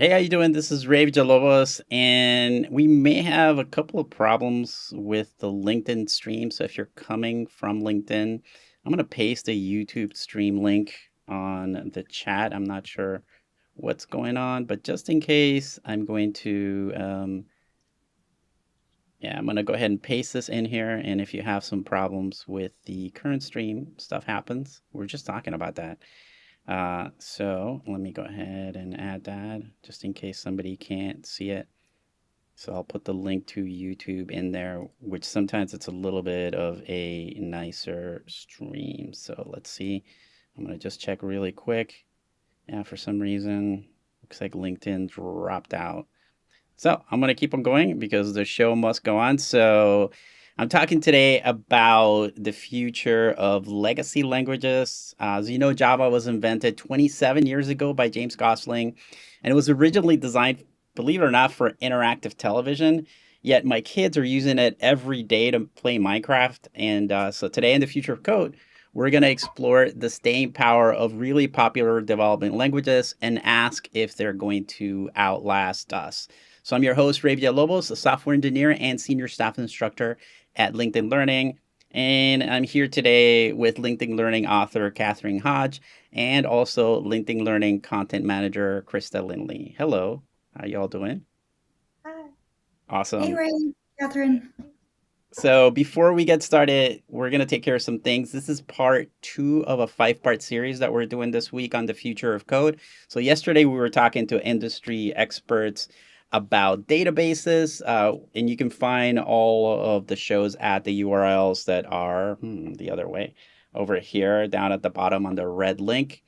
Hey, how you doing? This is Ray Villalobos, and we may have a couple of problems with the LinkedIn stream. So if you're coming from LinkedIn, I'm going to paste a YouTube stream link on the chat. I'm not sure what's going on, but just in case, I'm going to go ahead and paste this in here. And if you have some problems with the current stream, stuff happens. We're just talking about that. So let me go ahead and add that just in case somebody can't see it. So I'll put the link to YouTube in there, which sometimes it's a little bit of a nicer stream. So let's see. I'm going to just check really quick. Yeah, for some reason, looks like LinkedIn dropped out. So I'm going to keep on going because the show must go on. So I'm talking today about the future of legacy languages. As you know, Java was invented 27 years ago by James Gosling, and it was originally designed, believe it or not, for interactive television. Yet my kids are using it every day to play Minecraft. And so today in the future of code, we're going to explore the staying power of really popular development languages and ask if they're going to outlast us. So I'm your host, Ray Villalobos, a software engineer and senior staff instructor at LinkedIn Learning. And I'm here today with LinkedIn Learning author Catherine Hodge and also LinkedIn Learning content manager Krista Lindley. Hello, how y'all doing? Hi. Hey, Awesome. Ray, Catherine. So before we get started, we're going to take care of some things. This is part two of a five-part series that we're doing this week on the future of code. So yesterday we were talking to industry experts about databases, and you can find all of the shows at the URLs that are the other way over here down at the bottom on the red link.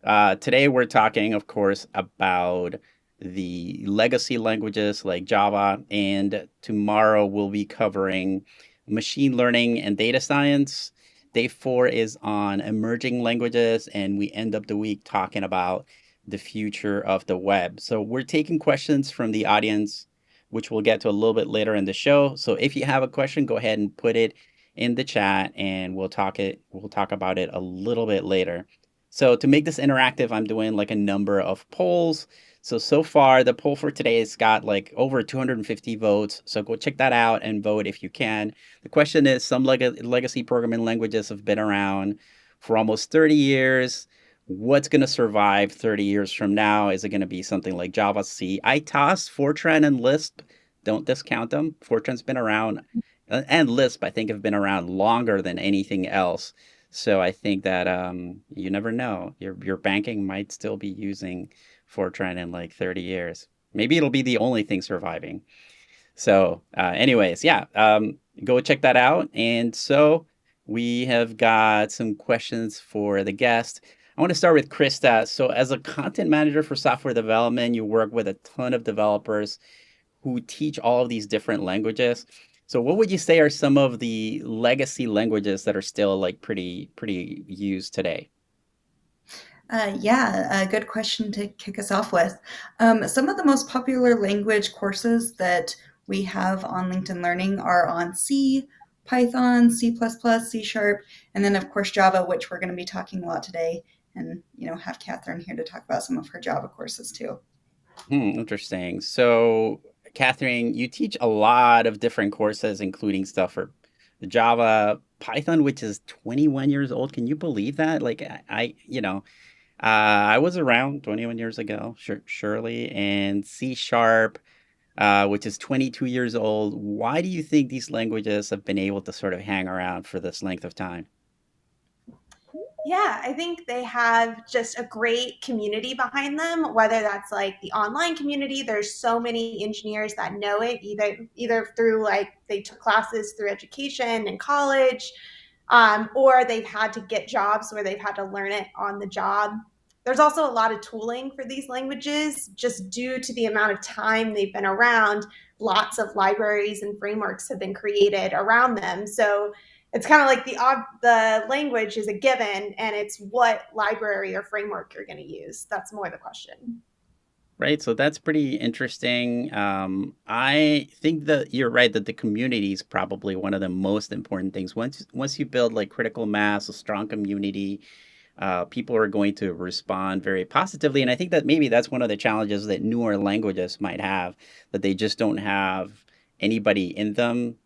Today, we're talking, of course, about the legacy languages like Java, and tomorrow we'll be covering machine learning and data science. Day four is on emerging languages, and we end up the week talking about the future of the web. So, we're taking questions from the audience, which we'll get to a little bit later in the show. So, if you have a question, go ahead and put it in the chat, and we'll talk about it a little bit later. So to make this interactive, I'm doing like a number of polls. So far, the poll for today has got like over 250 votes. So go check that out and vote if you can. The question is, some legacy programming languages have been around for almost 30 years. What's going to survive 30 years from now? Is it going to be something like Java, C? I tossed Fortran and Lisp. Don't discount them. Fortran's been around, and Lisp, I think, have been around longer than anything else. So I think that you never know. Your banking might still be using Fortran in like 30 years. Maybe it'll be the only thing surviving. So, anyways, yeah, go check that out. And so we have got some questions for the guest. I want to start with Krista. So, as a content manager for software development, you work with a ton of developers who teach all of these different languages. So what would you say are some of the legacy languages that are still like pretty used today? Yeah, a good question to kick us off with. Some of the most popular language courses that we have on LinkedIn Learning are on C, Python, C++, C Sharp, and then of course Java, which we're going to be talking a lot today, and have Catherine here to talk about some of her Java courses too. Interesting. So, Catherine, you teach a lot of different courses, including stuff for Java, Python, which is 21 years old. Can you believe that? Like I was around 21 years ago, surely, and C Sharp, which is 22 years old. Why do you think these languages have been able to sort of hang around for this length of time? Yeah, I think they have just a great community behind them, whether that's like the online community. There's so many engineers that know it, either through like they took classes through education and college, or they've had to get jobs where they've had to learn it on the job. There's also a lot of tooling for these languages just due to the amount of time they've been around. Lots of libraries and frameworks have been created around them. So it's kind of like the language is a given, and it's what library or framework you're going to use. That's more the question. Right, so that's pretty interesting. I think that you're right that the community is probably one of the most important things. Once you build like critical mass, a strong community, people are going to respond very positively. And I think that maybe that's one of the challenges that newer languages might have, that they just don't have anybody in them.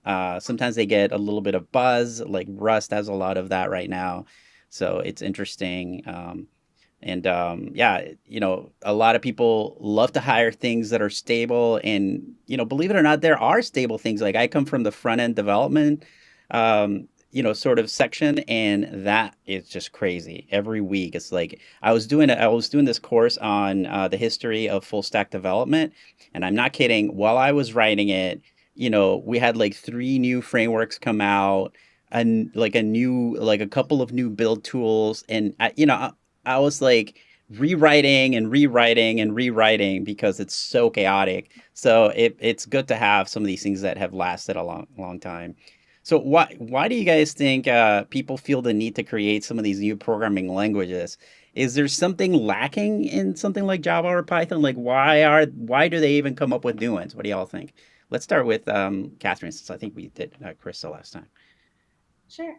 Sometimes they get a little bit of buzz, like Rust has a lot of that right now. So it's interesting. Yeah, a lot of people love to hire things that are stable. And, believe it or not, there are stable things. Like I come from the front end development, sort of section, and that is just crazy. Every week, it's like I was doing this course on the history of full stack development, and I'm not kidding. While I was writing it, we had like three new frameworks come out, and like a couple of new build tools, and I was like rewriting and rewriting and rewriting because it's so chaotic. So it's good to have some of these things that have lasted a long long time. So why do you guys think people feel the need to create some of these new programming languages? Is there something lacking in something like Java or Python? Like why do they even come up with new ones? What do y'all think? Let's start with Catherine, since I think we did Krista last time. Sure.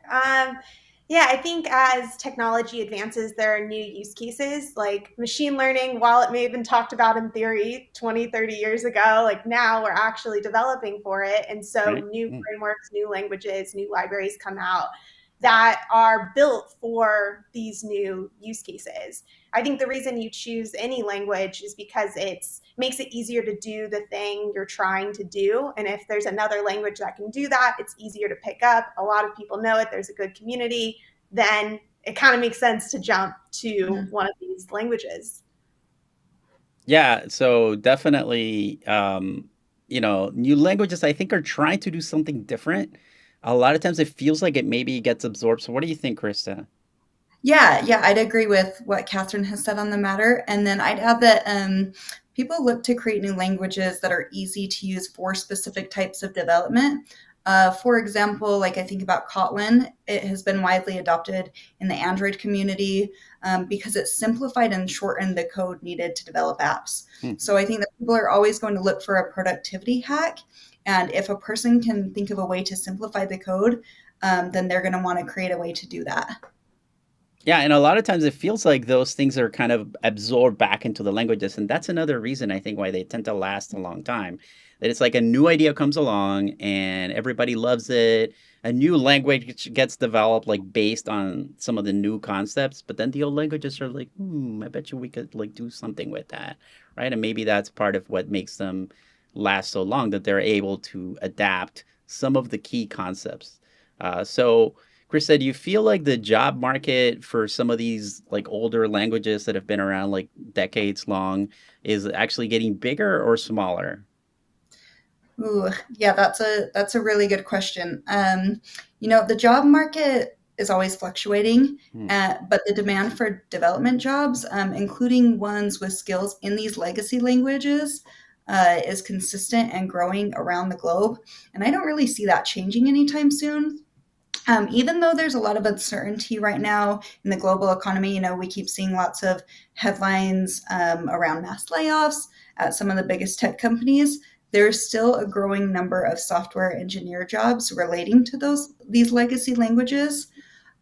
Yeah, I think as technology advances, there are new use cases like machine learning. While it may have been talked about in theory 20, 30 years ago, like now we're actually developing for it. And so Right? new Mm. frameworks, new languages, new libraries come out that are built for these new use cases. I think the reason you choose any language is because it's makes it easier to do the thing you're trying to do. And if there's another language that can do that, it's easier to pick up. A lot of people know it. There's a good community. Then it kind of makes sense to jump to Mhm. one of these languages. Yeah, so definitely, new languages I think are trying to do something different. A lot of times it feels like it maybe gets absorbed. So what do you think, Krista? Yeah, yeah, I'd agree with what Catherine has said on the matter. And then I'd add that people look to create new languages that are easy to use for specific types of development. For example, like I think about Kotlin, it has been widely adopted in the Android community because it simplified and shortened the code needed to develop apps. Hmm. So I think that people are always going to look for a productivity hack. And if a person can think of a way to simplify the code, then they're going to want to create a way to do that. Yeah, and a lot of times it feels like those things are kind of absorbed back into the languages, and that's another reason I think why they tend to last a long time. That it's like a new idea comes along and everybody loves it. A new language gets developed like based on some of the new concepts, but then the old languages are like, I bet you we could like do something with that, right? And maybe that's part of what makes them last so long, that they're able to adapt some of the key concepts. So Krista, do you feel like the job market for some of these like older languages that have been around like decades long is actually getting bigger or smaller? Ooh, yeah, that's a really good question. The job market is always fluctuating, Hmm. but the demand for development jobs, including ones with skills in these legacy languages, is consistent and growing around the globe. And I don't really see that changing anytime soon. Even though there's a lot of uncertainty right now in the global economy, we keep seeing lots of headlines around mass layoffs at some of the biggest tech companies. There's still a growing number of software engineer jobs relating to these legacy languages.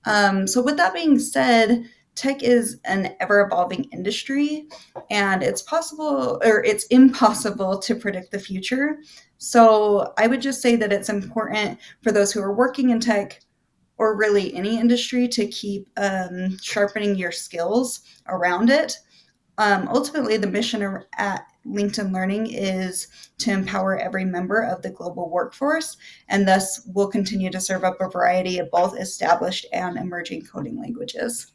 So, with that being said, tech is an ever evolving industry, and it's possible or it's impossible to predict the future. So, I would just say that it's important for those who are working in tech or really any industry to keep sharpening your skills around it. Ultimately, the mission at LinkedIn Learning is to empower every member of the global workforce, and thus will continue to serve up a variety of both established and emerging coding languages.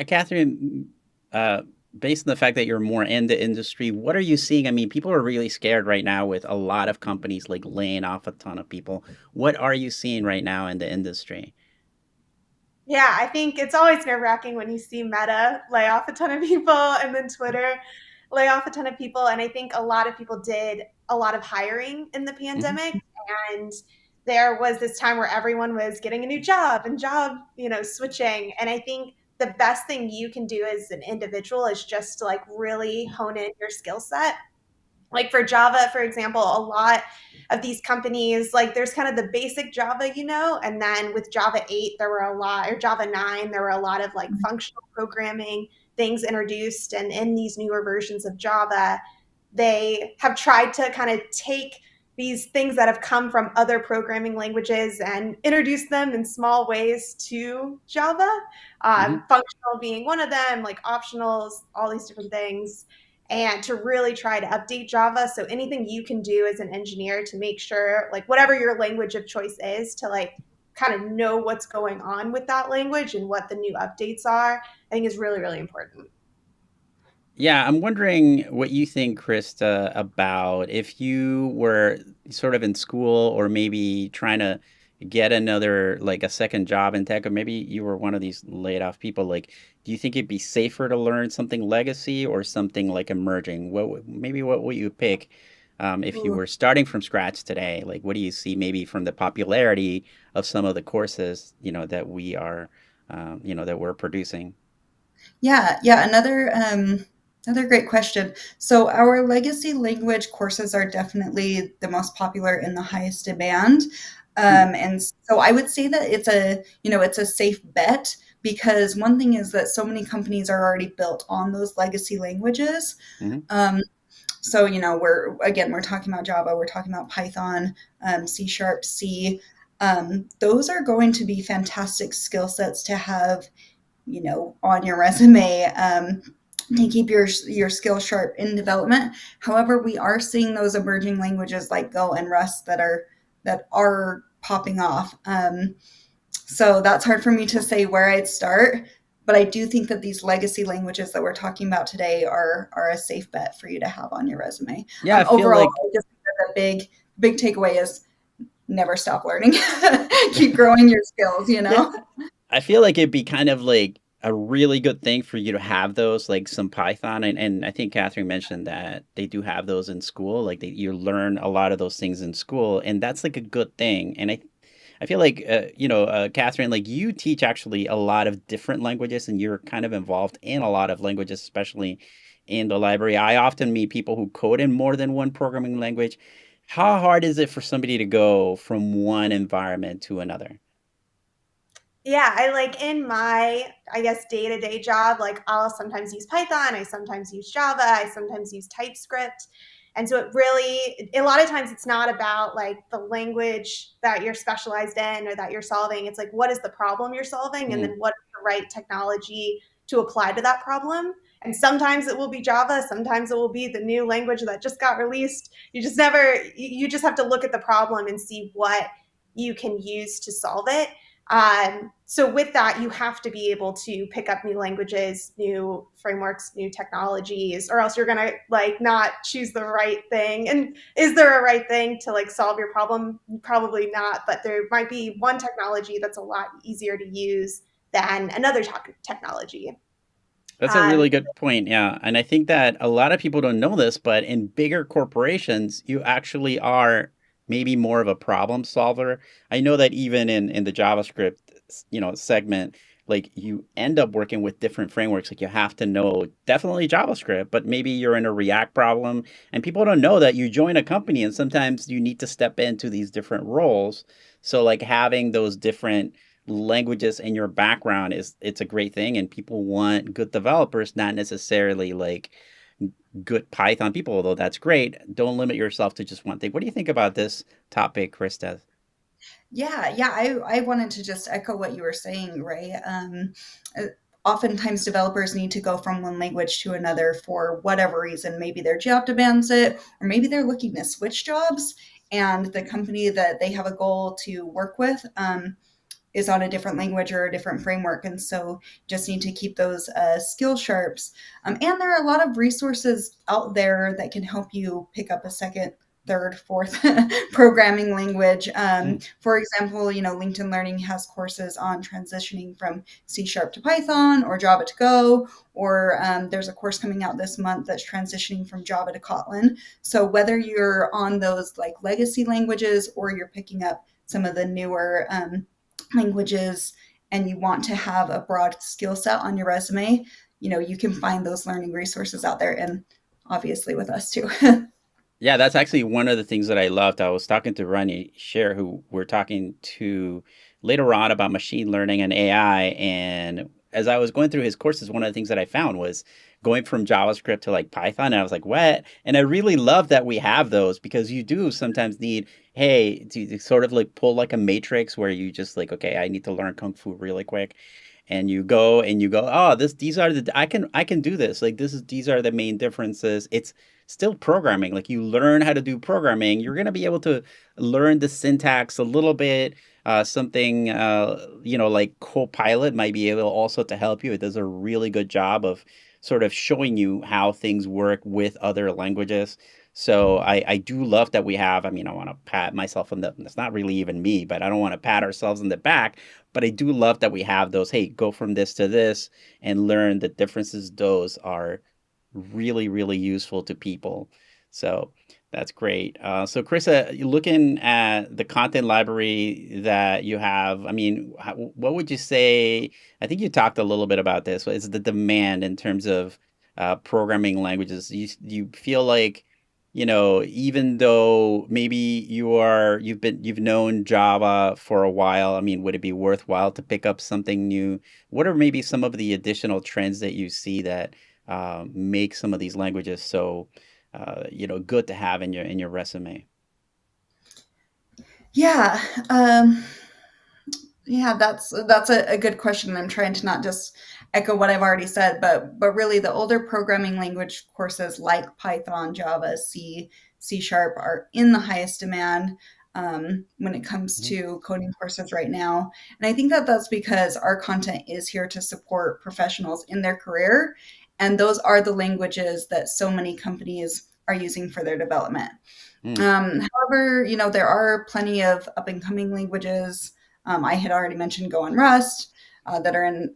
Catherine, uh, based on the fact that you're more in the industry, what are you seeing? I mean, people are really scared right now with a lot of companies like laying off a ton of people. What are you seeing right now in the industry? Yeah, I think it's always nerve wracking when you see Meta lay off a ton of people and then Twitter lay off a ton of people. And I think a lot of people did a lot of hiring in the Hmm. pandemic. And there was this time where everyone was getting a new job and switching. And I think the best thing you can do as an individual is just to like really hone in your skill set Like for Java, for example, a lot of these companies, like there's kind of the basic Java, and then with Java 8, there were a lot, or Java 9, there were a lot of like functional programming things introduced. And in these newer versions of Java, they have tried to kind of take these things that have come from other programming languages and introduce them in small ways to Java. Hmm. Functional being one of them, like optionals, all these different things, and to really try to update Java. So anything you can do as an engineer to make sure, like whatever your language of choice is, to like kind of know what's going on with that language and what the new updates are, I think is really, really important. Yeah, I'm wondering what you think, Krista, about if you were sort of in school or maybe trying to get another, like a second job in tech, or maybe you were one of these laid off people. Like, do you think it'd be safer to learn something legacy or something like emerging? Maybe what would you pick if you Ooh. were starting from scratch today? Like, what do you see maybe from the popularity of some of the courses, that we are, that we're producing? Yeah, another great question. So our legacy language courses are definitely the most popular and the highest demand. Hmm. And so I would say that it's a safe bet because one thing is that so many companies are already built on those legacy languages. Hmm. Um, so, we're talking about Java, we're talking about Python, C Sharp, C. Those are going to be fantastic skill sets to have on your resume, to keep your skill sharp in development. However, we are seeing those emerging languages like Go and Rust that are popping off. So that's hard for me to say where I'd start, but I do think that these legacy languages that we're talking about today are a safe bet for you to have on your resume. Yeah, I feel Overall, like I just think that the big takeaway is never stop learning. Keep growing your skills. Yeah, I feel like it'd be kind of like a really good thing for you to have those, like some Python, and I think Catherine mentioned that they do have those in school. Like you learn a lot of those things in school, and that's like a good thing. And I feel like Catherine, like you teach actually a lot of different languages, and you're kind of involved in a lot of languages, especially in the library. I often meet people who code in more than one programming language. How hard is it for somebody to go from one environment to another? Yeah, I like in my, I guess, day to day job, like I'll sometimes use Python, I sometimes use Java, I sometimes use TypeScript. And so it really, a lot of times it's not about like the language that you're specialized in or that you're solving. It's like, what is the problem you're solving? And then what is the right technology to apply to that problem? And sometimes it will be Java, sometimes it will be the new language that just got released. You just have to look at the problem and see what you can use to solve it. So with that, you have to be able to pick up new languages, new frameworks, new technologies, or else you're gonna like not choose the right thing. And is there a right thing to like solve your problem? Probably not, but there might be one technology that's a lot easier to use than another technology. That's a Um, really good point. Yeah. And I think that a lot of people don't know this, but in bigger corporations, you actually are maybe more of a problem solver. I know that even in the JavaScript, segment, like you end up working with different frameworks. Like you have to know definitely JavaScript, but maybe you're in a React problem and people don't know that you join a company and sometimes you need to step into these different roles. So like having those different languages in your background it's a great thing, and people want good developers, not necessarily like good Python people, although that's great. Don't limit yourself to just one thing. What do you think about this topic, Krista? Yeah. I wanted to just echo what you were saying, right? Uh, Oftentimes, developers need to go from one language to another for whatever reason. Maybe their job demands it, or maybe they're looking to switch jobs, and the company that they have a goal to work with is on a different language or a different framework. And so just need to keep those skill sharps. And there are a lot of resources out there that can help you pick up a second, third, fourth programming language. Mm. For example, LinkedIn Learning has courses on transitioning from C Sharp to Python or Java to Go, or there's a course coming out this month that's transitioning from Java to Kotlin. So whether you're on those like legacy languages or you're picking up some of the newer languages and you want to have a broad skill set on your resume, you can find those learning resources out there, and obviously with us too. Yeah, that's actually one of the things that I loved. I was talking to Ronnie Scher, who we're talking to later on about machine learning and AI. And as I was going through his courses, one of the things that I found was going from JavaScript to like Python. And I was like, what? And I really love that we have those because you do sometimes need, hey, to sort of like pull like a matrix where you just like, okay, I need to learn Kung Fu really quick. And you go, oh, these are the, I can do this. Like these are the main differences. It's still programming. Like you learn how to do programming, you're going to be able to learn the syntax a little bit. Something, like Copilot might be able also to help you. It does a really good job of sort of showing you how things work with other languages. So I do love that we have, I mean, I want to pat myself on the, it's not really even me, but I don't want to pat ourselves on the back, but I do love that we have those, hey, go from this to this and learn the differences. Those are really, really useful to people. So that's great. So, Carissa, you looking at the content library that you have, I mean, what would you say? I think you talked a little bit about this. But is the demand in terms of programming languages? You feel like, even though maybe you've known Java for a while, I mean, would it be worthwhile to pick up something new? What are maybe some of the additional trends that you see that make some of these languages so good to have in your resume? Yeah, um, yeah, that's a good question. I'm trying to not just echo what I've already said, but really the older programming language courses like Python, Java, C, C Sharp are in the highest demand when it comes Mhm. to coding courses right now. And I think that that's because our content is here to support professionals in their career, and those are the languages that so many companies are using for their development. Mm, However, there are plenty of up and coming languages. I had already mentioned Go and Rust that are in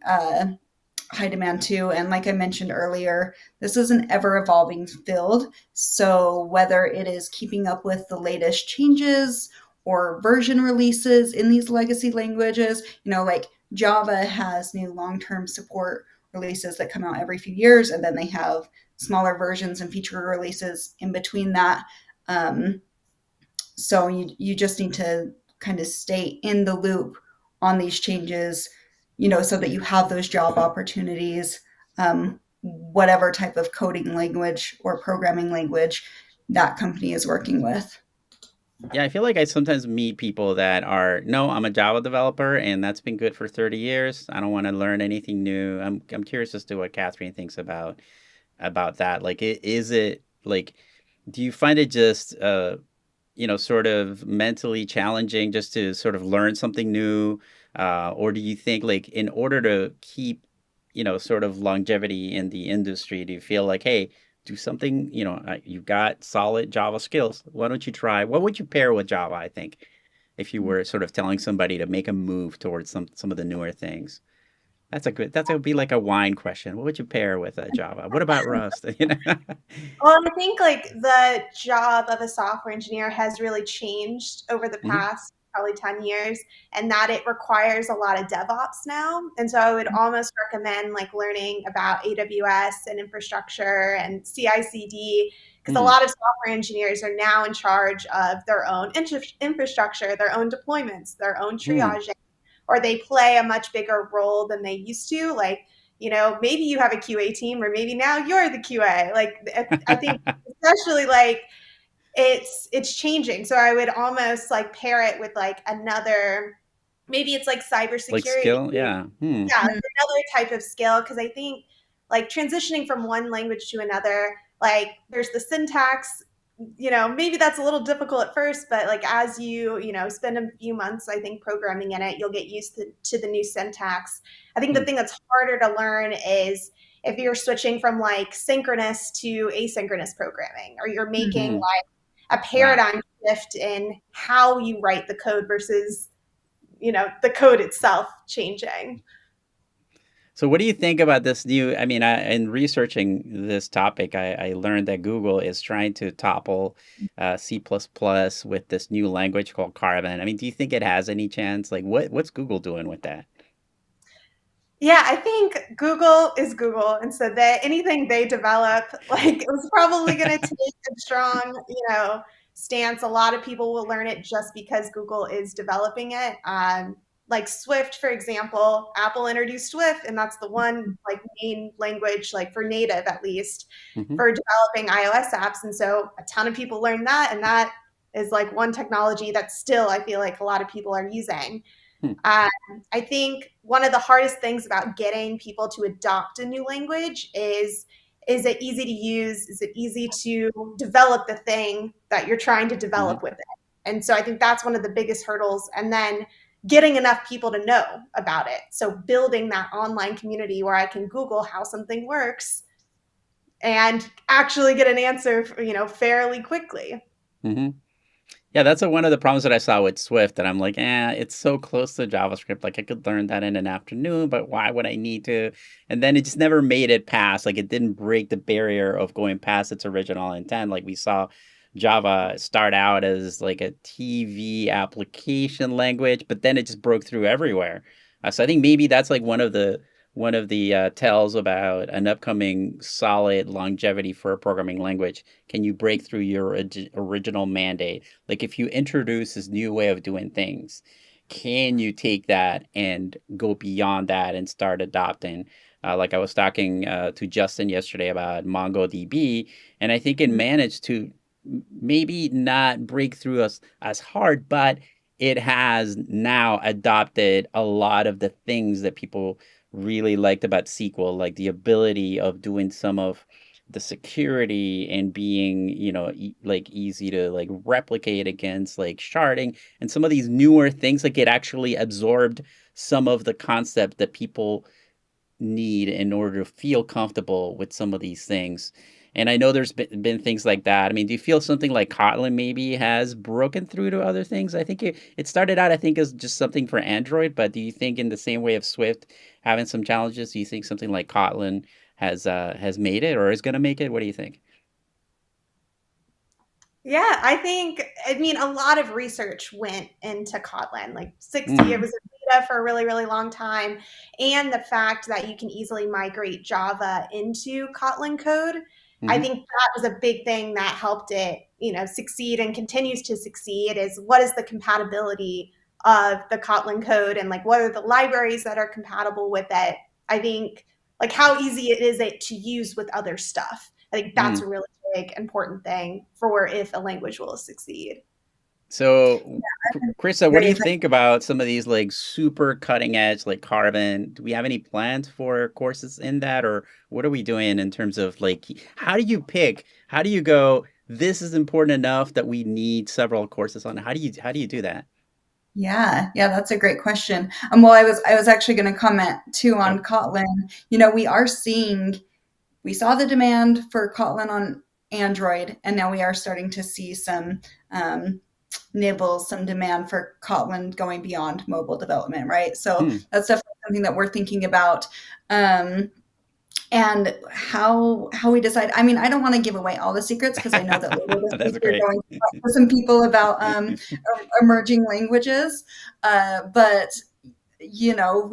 high demand too. And like I mentioned earlier, this is an ever evolving field. So whether it is keeping up with the latest changes or version releases in these legacy languages, like Java has new long term support releases that come out every few years, and then they have smaller versions and feature releases in between that. Um, so you just need to kind of stay in the loop on these changes, so that you have those job opportunities, whatever type of coding language or programming language that company is working with. yeah, I feel like I sometimes meet people that are, no, I'm a Java developer and that's been good for 30 years. I don't want to learn anything new. I'm curious as to what Catherine thinks about that. Like, is it like, do you find it just sort of mentally challenging just to sort of learn something new? Or do you think, like, in order to keep, sort of longevity in the industry, do you feel like, hey, do something, you've got solid Java skills. Why don't you try? What would you pair with Java, I think, if you were sort of telling somebody to make a move towards some of the newer things? That's a be like a wine question. What would you pair with Java? What about Rust? Well, I think like the job of a software engineer has really changed over the Mhm. past probably 10 years, and that it requires a lot of DevOps now. And so I would almost recommend like learning about AWS and infrastructure and CI/CD, because a Mm, lot of software engineers are now in charge of their own infrastructure, their own deployments, their own mm, triaging, or they play a much bigger role than they used to. Like, maybe you have a QA team, or maybe now you're the QA. Like, I think especially like it's changing. So I would almost like pair it with like another, maybe it's like like cybersecurity. skill? Yeah. Hmm. Yeah, like another type of skill, because I think like transitioning from one language to another, like there's the syntax, maybe that's a little difficult at first, but like as you spend a few months, I think, programming in it, you'll get used to the new syntax. I think the Hmm. thing that's harder to learn is if you're switching from like synchronous to asynchronous programming, or you're making Hmm. like a Wow. paradigm shift in how you write the code versus the code itself changing. So, what do you think about this new? I mean, in researching this topic, I learned that Google is trying to topple C++ with this new language called Carbon. I mean, do you think it has any chance? Like, what's Google doing with that? Yeah, I think Google is Google, and so anything they develop, like, it's probably going to take a strong, stance. A lot of people will learn it just because Google is developing it. Like Swift, for example, Apple introduced Swift, and that's the one like main language, like for native at least, Hmm. for developing iOS apps. And so a ton of people learn that, and that is like one technology that still I feel like a lot of people are using. Hmm. Um, I think one of the hardest things about getting people to adopt a new language is it easy to use? Is it easy to develop the thing that you're trying to Hmm. develop with it? And so I think that's one of the biggest hurdles. And then getting enough people to know about it. So building that online community where I can Google how something works and actually get an answer, fairly quickly. Hmm. Yeah, that's one of the problems that I saw with Swift that I'm like, it's so close to JavaScript. Like I could learn that in an afternoon, but why would I need to? And then it just never made it past. Like it didn't break the barrier of going past its original intent. Like we saw Java start out as like a TV application language, but then it just broke through everywhere. So I think maybe that's like one of the tells about an upcoming solid longevity for a programming language. Can you break through your original mandate? Like if you introduce this new way of doing things, can you take that and go beyond that and start adopting? Like I was talking to Justin yesterday about MongoDB, and I think it managed to maybe not break through as hard, but it has now adopted a lot of the things that people really liked about SQL, like the ability of doing some of the security and being, like easy to like replicate against like sharding and some of these newer things. Like it actually absorbed some of the concept that people need in order to feel comfortable with some of these things. And I know there's been things like that. I mean, do you feel something like Kotlin maybe has broken through to other things? I think it started out, I think, as just something for Android, but do you think in the same way of Swift having some challenges, do you think something like Kotlin has made it or is going to make it? What do you think? Yeah, I mean, a lot of research went into Kotlin, like 60, it Mm, was a beta for a really, really long time. And the fact that you can easily migrate Java into Kotlin code, I mm-hmm, think that was a big thing that helped it, succeed and continues to succeed is what is the compatibility of the Kotlin code and like what are the libraries that are compatible with it. I think like how easy it is it to use with other stuff. I think that's mm. a really big important thing for if a language will succeed. So, Krista, what do you Great. think about some of these like super cutting edge, like Carbon? Do we have any plans for courses in that, or what are we doing in terms of like, how do you pick? How do you go? This is important enough that we need several courses on it. How do you do that? Yeah, that's a great question. Well, I was actually going to comment too Okay. on Kotlin. We saw the demand for Kotlin on Android, and now we are starting to see some nibbles, some demand for Kotlin going beyond mobile development, right? So Hmm. that's definitely something that we're thinking about. And how we decide. I mean, I don't want to give away all the secrets because I know that later this week That's we're great. going to talk to some people about emerging languages. But you know,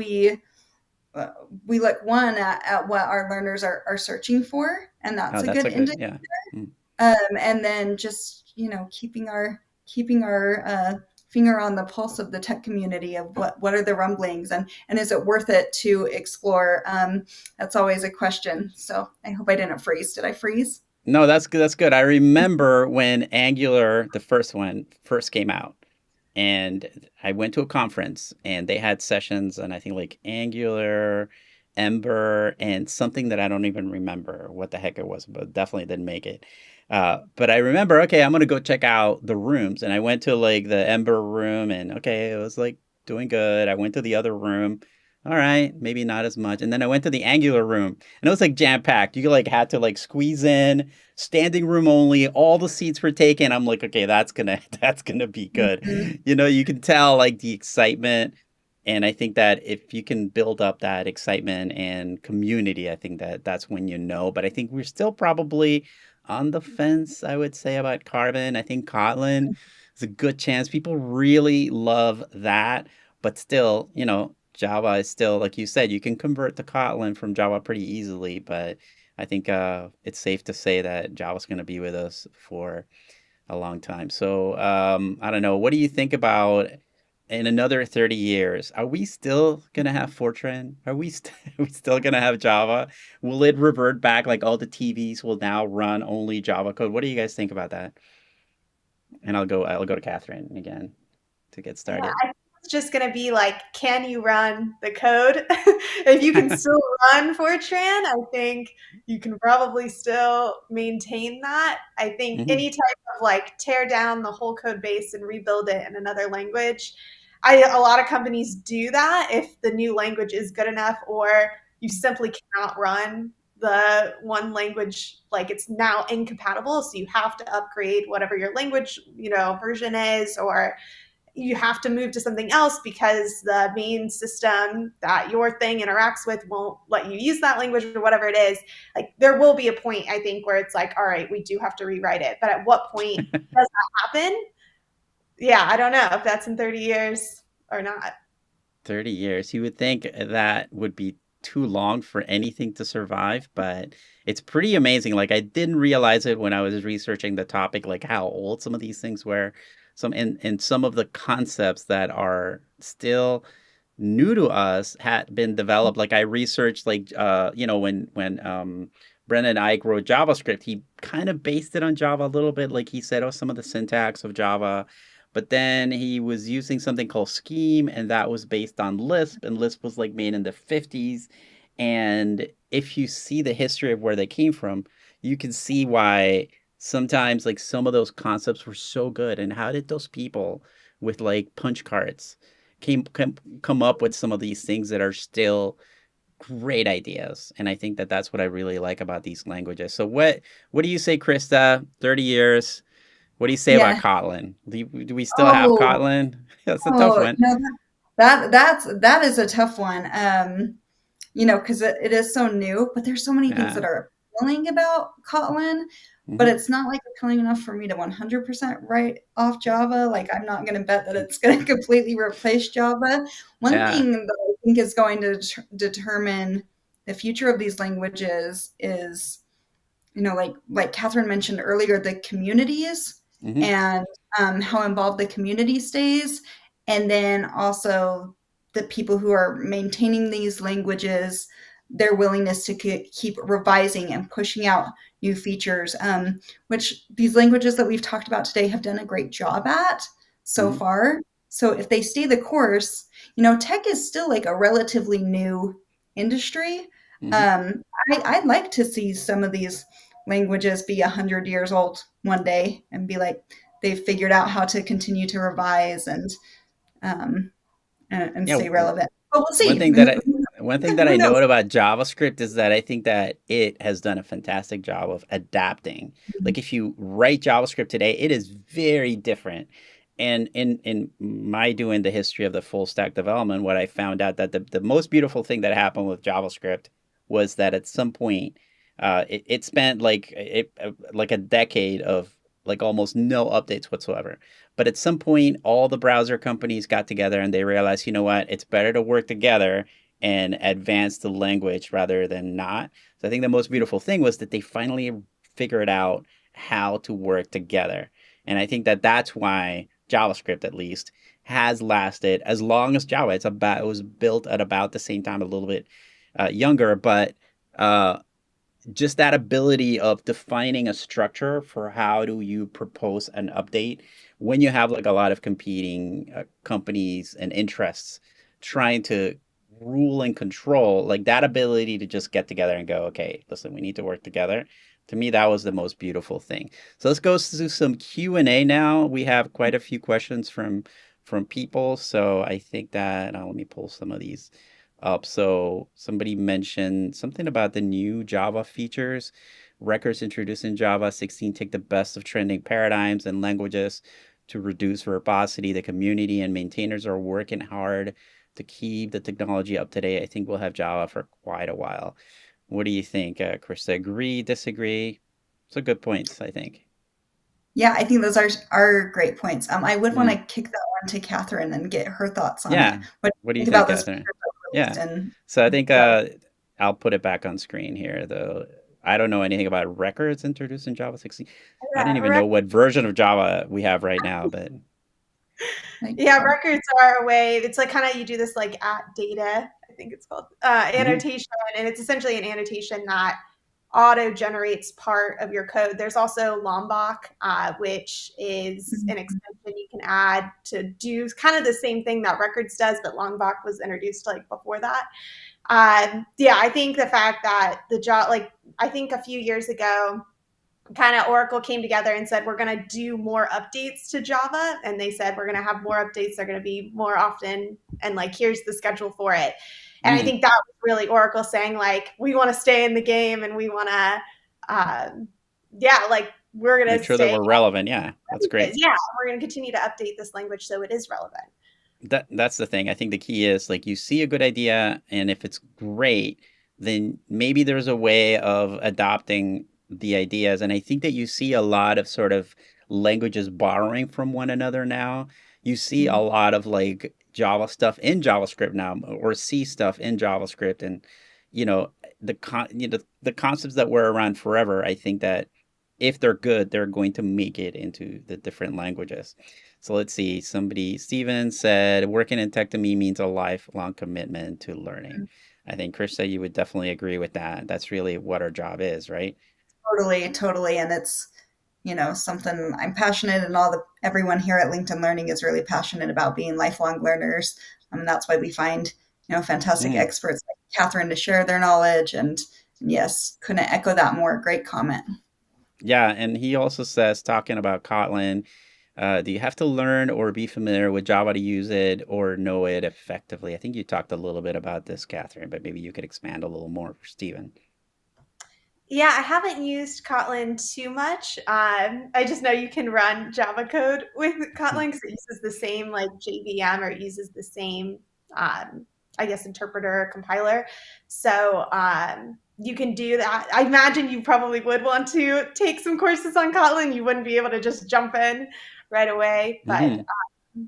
uh, we look one at what our learners are searching for, and that's Oh, a that's good a good, indicator. yeah. Mm. And then just keeping our finger on the pulse of the tech community of what are the rumblings and is it worth it to explore? That's always a question. So I hope I didn't freeze. Did I freeze? No, that's good. That's good. I remember when Angular, the first one, first came out, and I went to a conference, and they had sessions, and I think like Angular, Ember, and something that I don't even remember what the heck it was, but definitely didn't make it. But I remember, okay, I'm gonna go check out the rooms, and I went to like the Ember room, and okay, it was like doing good. I went to the other room. All right, maybe not as much. And then I went to the Angular room, and it was like jam packed. You like had to like squeeze in, standing room only. All the seats were taken. I'm like, okay, that's gonna that's gonna be good. Mhm. You can tell like the excitement, and I think that if you can build up that excitement and community, I think that that's when you know. But I think we're still probably on the fence. I would say about Carbon. I think Kotlin is a good chance. People really love that, but still, Java is still, like you said, you can convert to Kotlin from Java pretty easily, but I think it's safe to say that Java's going to be with us for a long time. So I don't know. What do you think about in another 30 years? Are we still going to have Fortran? Are we still going to have Java? Will it revert back like all the TVs will now run only Java code? What do you guys think about that? And I'll go to Catherine again to get Yeah, started. I think it's just going to be like, can you run the code? If you can still run Fortran, I think you can probably still maintain that. I think Hmm. any type of like tear down the whole code base and rebuild it in another language, a lot of companies do that if the new language is good enough, or you simply cannot run the one language, like it's now incompatible, so you have to upgrade whatever your language version is, or you have to move to something else because the main system that your thing interacts with won't let you use that language or whatever it is. Like there will be a point, I think, where it's like, all right, we do have to rewrite it. But at what point does that happen? Yeah, I don't know if that's in 30 years or not. 30 years. You would think that would be too long for anything to survive, but it's pretty amazing. Like I didn't realize it when I was researching the topic, like how old some of these things were. And some of the concepts that are still new to us had been developed. Like I researched like when Brendan Ike wrote JavaScript, he kind of based it on Java a little bit. Like he said, oh, some of the syntax of Java. But then he was using something called Scheme, and that was based on Lisp, and Lisp was like made in the 50s. And if you see the history of where they came from, you can see why sometimes like some of those concepts were so good. And how did those people with like punch cards come up with some of these things that are still great ideas? And I think that that's what I really like about these languages. So what do you say, Krista? 30 years. What do you say about Yeah. Kotlin? Do we still have Oh, Kotlin? That's a tough oh, one. no, that is a tough one. Because it is so new, but there's so many things Yeah. that are appealing about Kotlin, but Hmm. it's not like appealing enough for me to 100% write off Java. Like I'm not going to bet that it's going to completely replace Java. One Yeah. thing that I think is going to determine the future of these languages is, like Catherine mentioned earlier, the communities Hmm. and how involved the community stays, and then also the people who are maintaining these languages, their willingness to keep revising and pushing out new features, which these languages that we've talked about today have done a great job at so Hmm. far. So if they stay the course, tech is still like a relatively new industry. Hmm. um, I'd like to see some of these languages be 100 years old one day and be like they've figured out how to continue to revise um, and Yeah. stay relevant. But we'll One see. thing that I one thing that Who I knows? know about JavaScript is that I think that it has done a fantastic job of adapting. Like if you write JavaScript today, it is very different. And in my doing the history of the full stack development, what I found out that the most beautiful thing that happened with JavaScript was that at some point, it spent like a decade of like almost no updates whatsoever. But at some point, all the browser companies got together and they realized, you know what, it's better to work together and advance the language rather than not. So I think the most beautiful thing was that they finally figured out how to work together. And I think that that's why JavaScript, at least, has lasted as long as Java. It was built at about the same time, a little bit younger, but uh, just that ability of defining a structure for how do you propose an update when you have like a lot of competing companies and interests trying to rule and control, like that ability to just get together and go, okay, listen, we need to work together. To me, that was the most beautiful thing. So let's go through some Q&A now. We have quite a few questions from people, so I think that let me pull some of these up. So somebody mentioned something about the new Java features. Records introduced in Java 16 take the best of trending paradigms and languages to reduce verbosity. The community and maintainers are working hard to keep the technology up to date. I think we'll have Java for quite a while. What do you think, Krista? Agree, disagree? So good points, I think. Yeah, I think those are great points. I would want Yeah. to kick that one to Catherine and get her thoughts on it. Yeah. What do What do you you think think, about those Catherine? Yeah. and So I think Java. I'll put it back on screen here, though. I don't know anything about records introduced in Java 16. I don't Yeah, even know what version of Java we have right now, but Like, yeah, records are a way. It's like kind of you do this like at data, I think it's called mhm, annotation, and it's essentially an annotation that auto generates part of your code. There's also Lombok, which is an mhm. extension you can add to do kind of the same thing that records does, but Lombok was introduced like before that. Yeah, I think the fact that the job, like I think a few years ago, kind of Oracle came together and said, we're going to do more updates to Java. And they said, we're going to have more updates. They're going to be more often. And like, here's the schedule for it. And I mm, think that was really Oracle saying, like, we want to stay in the game and we want to, yeah, like, we're going make to sure that stay. we're relevant. Yeah, that's great. Yeah, we're going to continue to update this language so it is relevant. That's the thing. I think the key is like you see a good idea, and if it's great, then maybe there's a way of adopting the ideas. And I think that you see a lot of sort of languages borrowing from one another now. You see a lot of like Java stuff in JavaScript now, or C stuff in JavaScript, and you know the concepts that were around forever. I think that if they're good, they're going to make it into the different languages. So let's see. Steven said, working in tech to me means a lifelong commitment to learning. I think, Krista, you would definitely agree with that. That's really what our job is, right? Totally, totally. And it's, something I'm passionate and everyone here at LinkedIn Learning is really passionate about being lifelong learners. That's why we find, fantastic Mm. experts like Catherine to share their knowledge. And yes, couldn't echo that more. Great comment. Yeah, and he also says, talking about Kotlin, do you have to learn or be familiar with Java to use it or know it effectively? I think you talked a little bit about this, Catherine, but maybe you could expand a little more for Steven. Yeah, I haven't used Kotlin too much. I just know you can run Java code with Kotlin because it uses the same like JVM or it uses the same, I guess, interpreter or compiler. So you can do that. I imagine you probably would want to take some courses on Kotlin. You wouldn't be able to just jump in right away, but Hmm.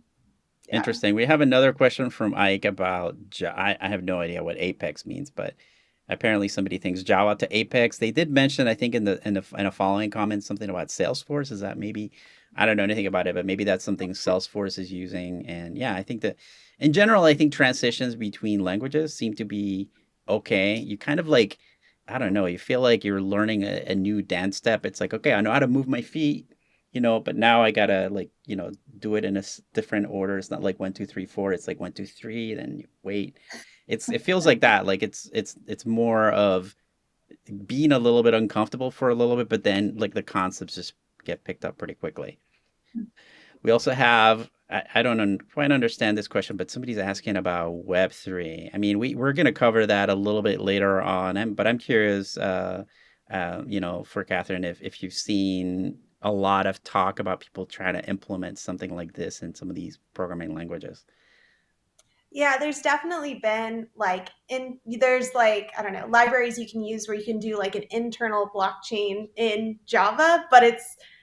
yeah. Interesting. We have another question from Ike about I have no idea what Apex means, but apparently somebody thinks Java to Apex. They did mention, I think, in a following comment something about Salesforce. Is that maybe I don't know anything about it, but maybe that's something Salesforce is using. And yeah, I think that in general, I think transitions between languages seem to be okay. You kind of like I don't know, you feel like you're learning a new dance step. It's like, okay, I know how to move my feet, but now I gotta like, do it in a different order. It's not like 1, 2, 3, 4. It's like 1, 2, 3. Then you wait. It feels like that. Like it's more of being a little bit uncomfortable for a little bit, but then like the concepts just get picked up pretty quickly. We also have I don't quite understand this question, but somebody's asking about Web3. I mean, we're going to cover that a little bit later on, but I'm curious, for Catherine, if you've seen a lot of talk about people trying to implement something like this in some of these programming languages. Yeah, there's definitely been there's like, I don't know, libraries you can use where you can do like an internal blockchain in Java, but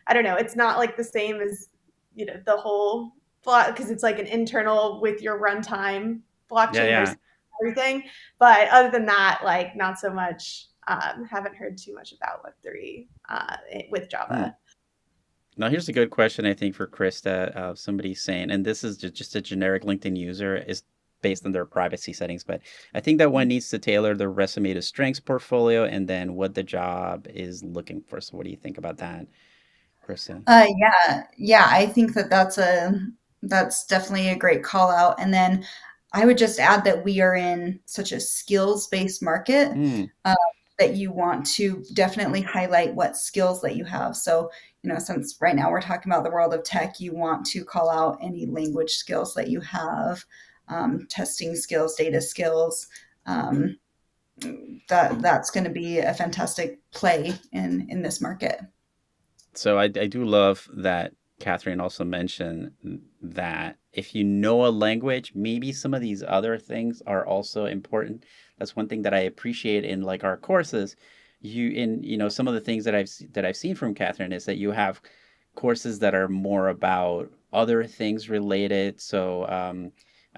I don't know, it's not like the same as, the whole block because it's like an internal with your runtime Yeah, blockchain yeah. versus everything. But other than that, like not so much, haven't heard too much about Web3 with Hmm. Java. Now, here's a good question, I think, for Krista. Somebody's saying, and this is just a generic LinkedIn user, is based on their privacy settings, but I think that one needs to tailor their resume to strengths portfolio and then what the job is looking for. So, what do you think about that, Krista? Yeah, yeah, I think that's definitely a great call out. And then I would just add that we are in such a skills-based market Hmm. uh, that you want to definitely highlight what skills that you have. So, since right now we're talking about the world of tech, you want to call out any language skills that you have, testing skills, data skills. Um, that's going to be a fantastic play in this market. So I do love that Catherine also mentioned that if you know a language, maybe some of these other things are also important. That's one thing that I appreciate in like our courses. Some of the things that I've seen from Catherine is that you have courses that are more about other things related. So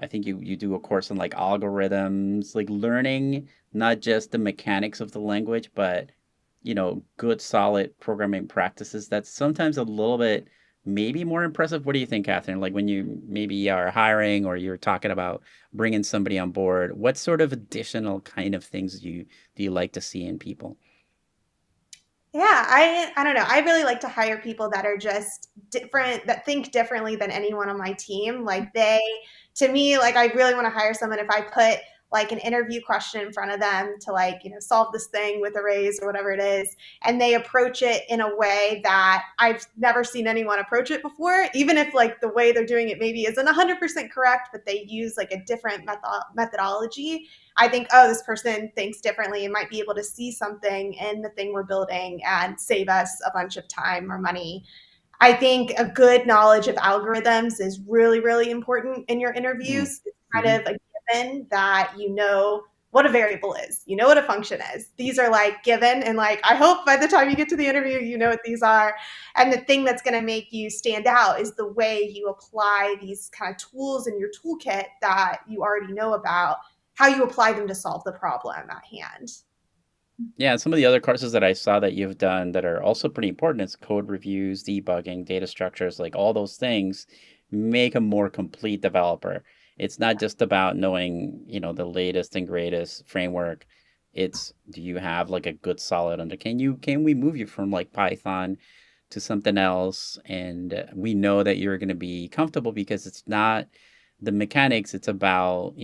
I think you do a course on like algorithms, like learning not just the mechanics of the language, but good solid programming practices. That's sometimes a little bit maybe more impressive. What do you think, Catherine? Like when you maybe are hiring or you're talking about bringing somebody on board, what sort of additional kind of things do you like to see in people? Yeah, I don't know. I really like to hire people that are just different, that think differently than anyone on my team. Like they, to me, like I really want to hire someone if I put like an interview question in front of them to like, solve this thing with arrays or whatever it is, and they approach it in a way that I've never seen anyone approach it before, even if like the way they're doing it maybe isn't 100% correct, but they use like a different methodology. I think, oh, this person thinks differently and might be able to see something in the thing we're building and save us a bunch of time or money. I think a good knowledge of algorithms is really, really important in your Mm. interviews. It's kind Hmm. of a given that you know what a variable is, you know what a function is. These are like given, and like I hope by the time you get to the interview, you know what these are. And the thing that's going to make you stand out is the way you apply these kind of tools in your toolkit that you already know about, how you apply them to solve the problem at hand. Yeah, some of the other courses that I saw that you've done that are also pretty important is code reviews, debugging, data structures, like all those things make a more complete developer. It's not just about knowing, the latest and greatest framework. It's do you have like a good solid under can we move you from like Python to something else and we know that you're going to be comfortable because it's not the mechanics, it's about,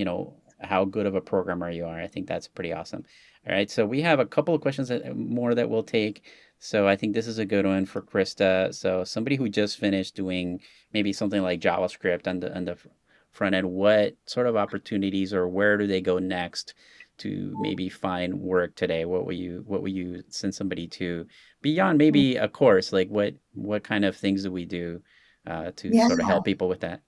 how good of a programmer you are. I think that's pretty awesome. All right, so we have a couple of questions more that we'll take. So I think this is a good one for Krista. So somebody who just finished doing maybe something like JavaScript on the front end, what sort of opportunities or where do they go next to maybe find work today? What will you send somebody to beyond maybe a course? Like what kind of things do we do to Yeah. sort of help people with that?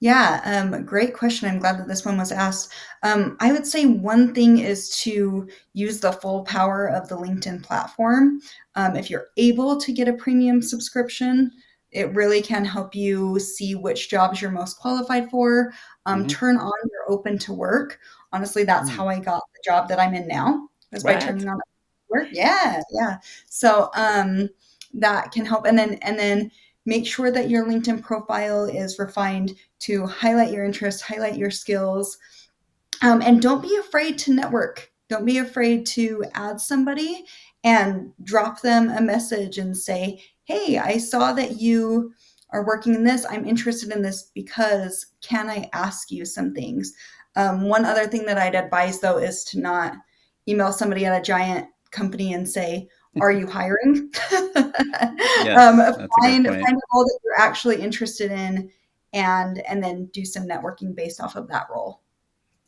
Yeah, great question. I'm glad that this one was asked. I would say one thing is to use the full power of the LinkedIn platform. If you're able to get a premium subscription, it really can help you see which jobs you're most qualified for. Mm-hmm. Turn on your open to work. Honestly, that's Mm. how I got the job that I'm in now, is by What? turning on work. Yeah, yeah. So that can help. And then make sure that your LinkedIn profile is refined to highlight your interests, highlight your skills, and don't be afraid to network. Don't be afraid to add somebody and drop them a message and say, hey, I saw that you are working in this. I'm interested in this because can I ask you some things? One other thing that I'd advise, though, is to not email somebody at a giant company and say, are you find Yes, that's a good find point. a role that you're actually interested in, and then do some networking based off of that role.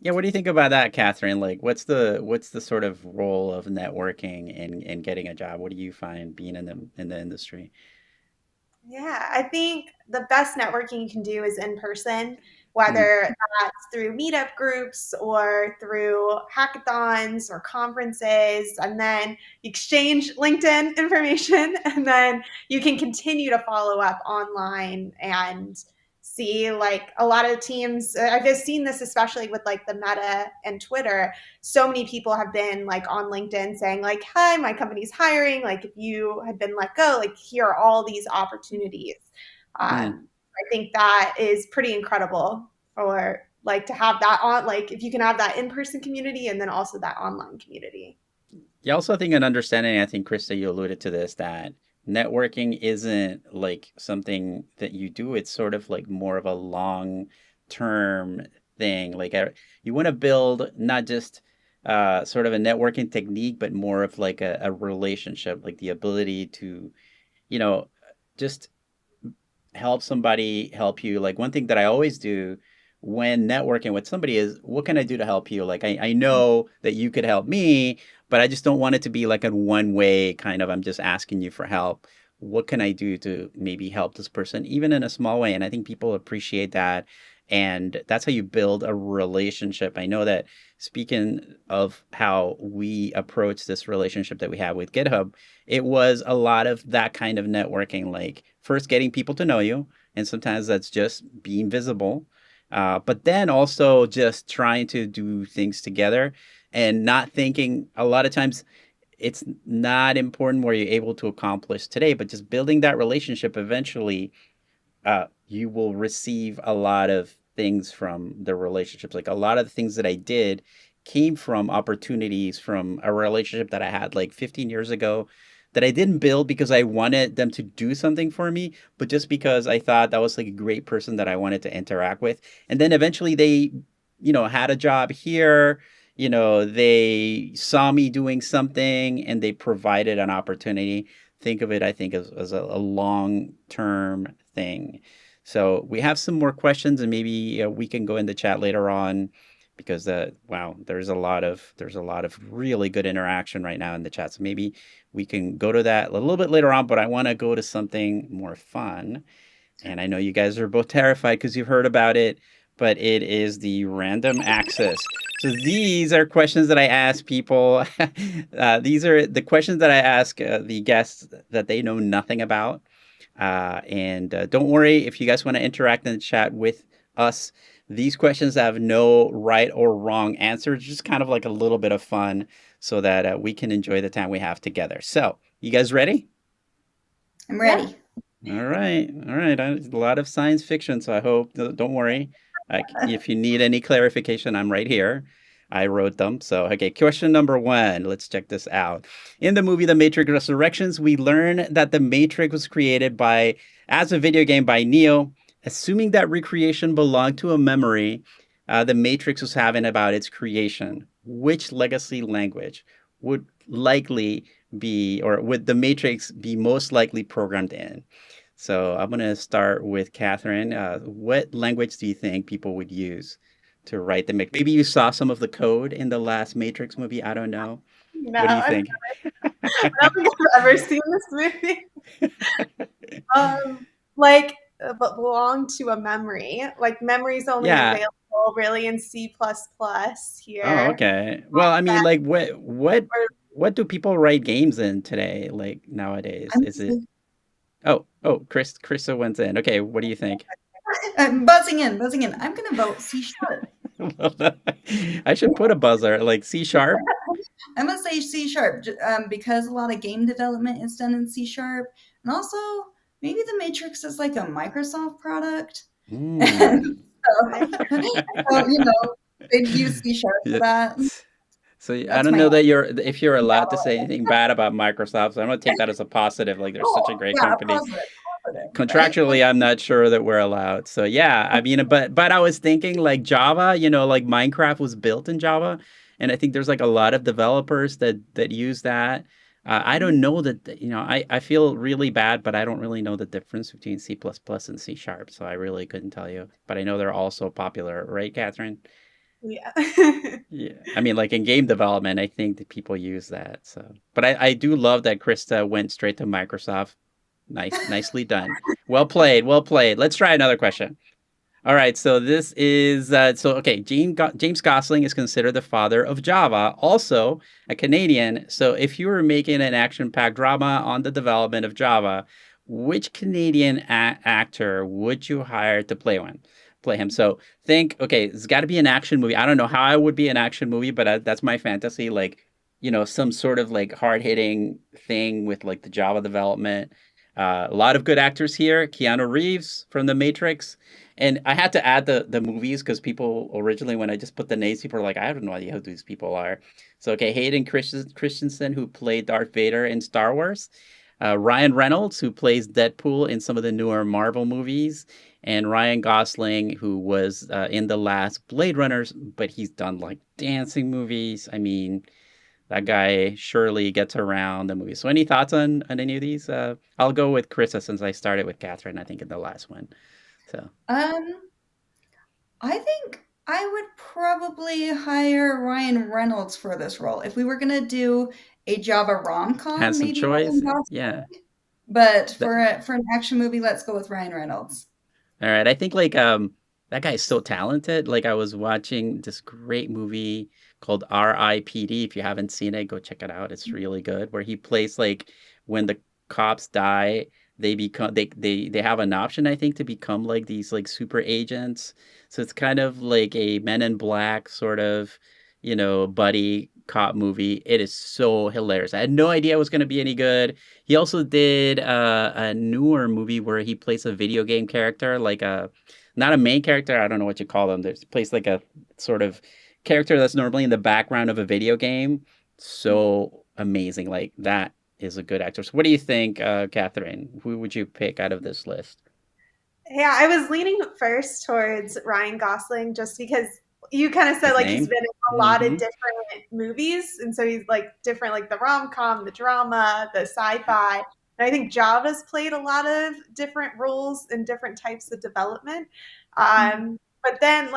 Yeah, what do you think about that, Catherine? Like, what's the sort of role of networking in getting a job? What do you find being in the industry? Yeah, I think the best networking you can do is in person, Mm, whether that's through meetup groups or through hackathons or conferences. And then you exchange LinkedIn information, and then you can continue to follow up online and see like a lot of teams. I've just seen this especially with like the Meta and Twitter. So many people have been like on LinkedIn saying like, hi, my company's hiring, like if you had been let go, like here are all these opportunities. mm. I think that is pretty incredible for like to have that on, like if you can have that in-person community and then also that online community. You also think an understanding, I think, Krista, you alluded to this, that networking isn't like something that you do. It's sort of like more of a long term thing. Like you want to build not just sort of a networking technique, but more of like a relationship, like the ability to, you know, just help somebody help you. Like one thing that I always do when networking with somebody is what can I do to help you? Like I know that you could help me, but I just don't want it to be like a one way kind of I'm just asking you for help. What can I do to maybe help this person, even in a small way? And I think people appreciate that. And that's how you build a relationship. I know that speaking of how we approach this relationship that we have with GitHub, it was a lot of that kind of networking, like first getting people to know you. And sometimes that's just being visible. But then also just trying to do things together and not thinking a lot of times it's not important what you're able to accomplish today, but just building that relationship eventually, you will receive a lot of things from the relationships. Like a lot of the things that I did came from opportunities from a relationship that I had like 15 years ago that I didn't build because I wanted them to do something for me, but just because I thought that was like a great person that I wanted to interact with. And then eventually they, had a job here. They saw me doing something and they provided an opportunity. Think of it, I think, as a long term thing. So we have some more questions, and maybe we can go in the chat later on because wow, there's a lot of really good interaction right now in the chat. So maybe we can go to that a little bit later on. But I want to go to something more fun, and I know you guys are both terrified because you've heard about it. But it is the random access. So these are questions that I ask people. These are the questions that I ask the guests that they know nothing about. And don't worry if you guys want to interact in the chat with us. These questions have no right or wrong answers, just kind of like a little bit of fun so that we can enjoy the time we have together. So, you guys ready? I'm ready. All right. All right. A lot of science fiction, so I hope, don't worry. If you need any clarification, I'm right here. I wrote them. So, okay, question number 1. Let's check this out. In the movie The Matrix Resurrections, we learn that the Matrix was created as a video game by Neo. Assuming that recreation belonged to a memory the Matrix was having about its creation, which legacy language would likely be, or would the Matrix be most likely programmed in? So I'm going to start with Catherine. What language do you think people would use to write the Matrix? Maybe you saw some of the code in the last Matrix movie. I don't know. No, What do you think? I don't think I've ever seen this movie. Like, but belong to a memory. Like, memory's only available really in C++ here. Oh, okay. Well, I mean, like, what do people write games in today? Like nowadays, is it? Oh, Krista went in. Okay, what do you think? I'm buzzing in. I'm going to vote C#. I should put a buzzer, like C#. I'm going to say C# because a lot of game development is done in C#. And also, maybe the Matrix is like a Microsoft product. So, they'd use C# for that. So I don't know that if you're allowed to say anything bad about Microsoft. So I'm going to take that as a positive. Like they're such a great company. Positive, Contractually, right? I'm not sure that we're allowed. So yeah, I mean, but I was thinking like Java. Like Minecraft was built in Java, and I think there's like a lot of developers that use that. I don't know that. I feel really bad, but I don't really know the difference between C++ and C#. So I really couldn't tell you. But I know they're also popular, right, Catherine? Yeah. Yeah. I mean, like in game development, I think that people use that. So, but I do love that Krista went straight to Microsoft. Nicely done. Well played. Let's try another question. All right. So this is okay. James Gosling is considered the father of Java, also a Canadian. So if you were making an action-packed drama on the development of Java, which Canadian actor would you hire to play him? So think, okay, it's got to be an action movie. I don't know how it would be an action movie, but that's my fantasy. Like, some sort of like hard-hitting thing with like the Java development. A lot of good actors here. Keanu Reeves from The Matrix. And I had to add the movies because people originally, when I just put the names, people are like, I have no idea who these people are. So, okay, Hayden Christensen, who played Darth Vader in Star Wars. Ryan Reynolds, who plays Deadpool in some of the newer Marvel movies. And Ryan Gosling, who was in the last Blade Runners, but he's done like dancing movies. I mean, that guy surely gets around the movie. So any thoughts on any of these? I'll go with Krista since I started with Catherine, I think, in the last one. So I think I would probably hire Ryan Reynolds for this role. If we were going to do a Java rom-com, handsome maybe choice. Yeah. But for an action movie, let's go with Ryan Reynolds. All right. I think like that guy is so talented. Like I was watching this great movie called R.I.P.D. If you haven't seen it, go check it out. It's really good. Where he plays like when the cops die, they become they have an option, I think, to become like these like super agents. So it's kind of like a Men in Black sort of, buddy cop movie. It is so hilarious. I had no idea it was going to be any good. He also did a newer movie where he plays a video game character, like a not a main character. I don't know what you call them. There's plays like a sort of character that's normally in the background of a video game. So amazing. Like that is a good actor. So what do you think, Catherine? Who would you pick out of this list? Yeah, I was leaning first towards Ryan Gosling just because you kind of said His like he's name? been in a lot of Mm-hmm. different movies, and so he's like different, like the rom com, the drama, the sci-fi. And I think Java's played a lot of different roles in different types of development. But then